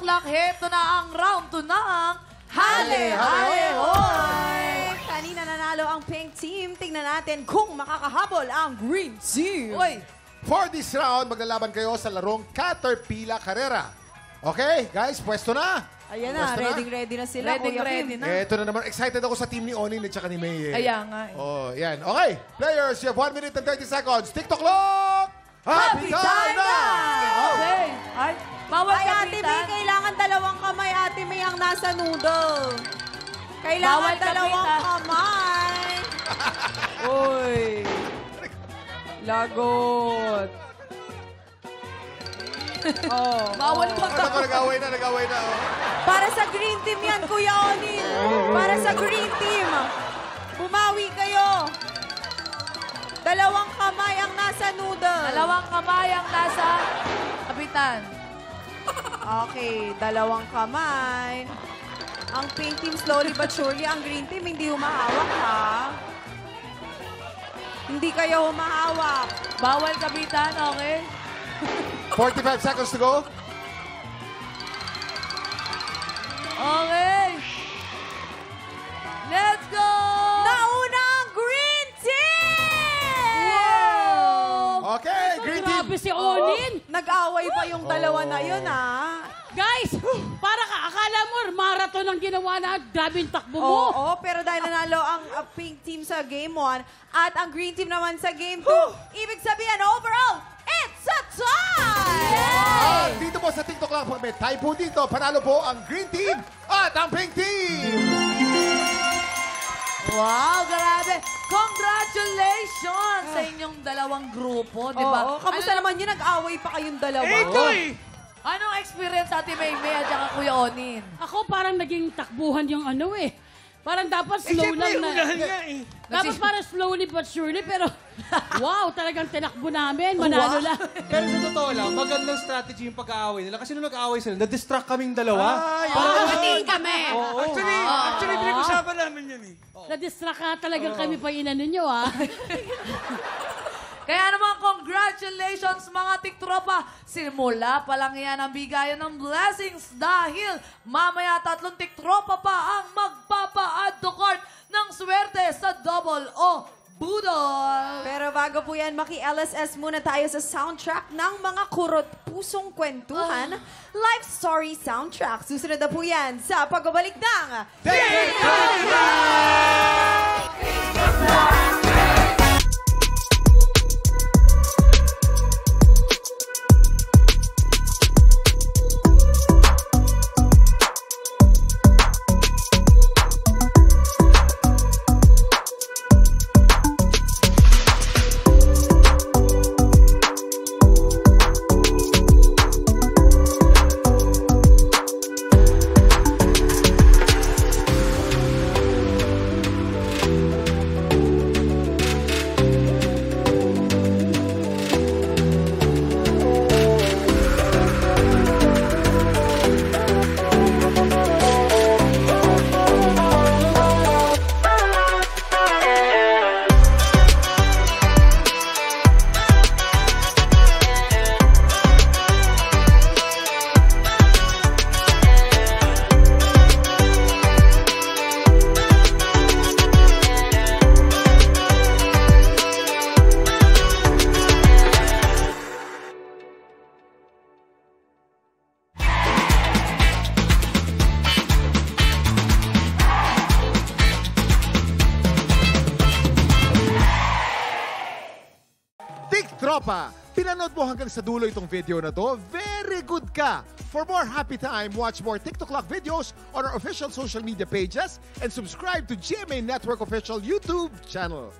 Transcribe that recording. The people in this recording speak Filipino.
TikTok heto na ang round 2 ng Hale Hale Hoy! Kanina nanalo ang pink team. Tingnan natin kung makakahabol ang green team. Uy! For this round, maglalaban kayo sa larong Caterpillar Carrera. Okay, guys, pwesto na. Ayan na, ready na sila. Ready na. Ito na naman, excited ako sa team ni Onin at saka ni May. Ayan nga. Oh, yan. Okay, players, you have 1 minute and 30 seconds. TikTok clock! Happy time na! Okay. Ay, bawal Ay, Ate May, kapitan. kailangan dalawang kamay, Ate May, ang nasa noodle. Kailangan Bawal dalawang kapitan. kamay. Uy. Lagot. Oh. Bawal ko Ako, nag-away na. Oh. Para sa green team yan, Kuya Onin. Para sa green team. Bumawi kayo. Dalawang kamay ang nasa noodle. Dalawang kamay ang nasa kapitan. Okay, dalawang kamay. Ang pink team slowly but surely. Ang green team hindi humahawak, ha? Hindi kayo humahawak. Bawal kapitan, okay? 45 seconds to go. Okay. Let's go! Nauna ang green team! Wow! Okay, green team. Grabe si Onin. Nag-away pa yung dalawa na yun, ha? Guys, para ka, akala mo, marathon ang ginawa na, grabing takbo mo. Oo, pero dahil nanalo ang pink team sa game 1 at ang green team naman sa game 2, ibig sabihin, overall, it's a tie! At dito po sa TikTok lang, may tie po dito. Panalo po ang green team at ang pink team. Wow, grabe! Congratulations sa inyong dalawang grupo, di ba? Oo, kamusta naman yun? Nag-away pa kayong dalawa. Anong experience sa Ate Maymay at saka Kuya Onin? Ako parang naging takbuhan yung ano eh. Parang dapat slow lang na. Dapat parang slowly but surely, pero wow, talagang tinakbo namin. Manalo lang. Pero sa totoo lang, magandang strategy yung pag-aaway nila. Kasi nung nag-aaway sila, na-distract kaming dalawa. Pagkating kami. Actually, pinag-usapan namin yun eh. Na-distract ka talagang kami pa inano nyo ah. Kaya naman, congratulations mga tiktropa. Simula pa lang yan ang bigayan ng blessings dahil mamaya 3 tiktropa pa ang magpapa-add to cart ng swerte sa Double O Budol. Pero bago po yan, maki-LSS muna tayo sa soundtrack ng mga kurot pusong kwentuhan. Life Story Soundtrack. Susunod na po yan sa pagbabalik ng Tropa, pinanood mo hanggang sa dulo itong video na to, very good ka! For more happy time, watch more TikTok Clock videos on our official social media pages and subscribe to GMA Network official YouTube channel.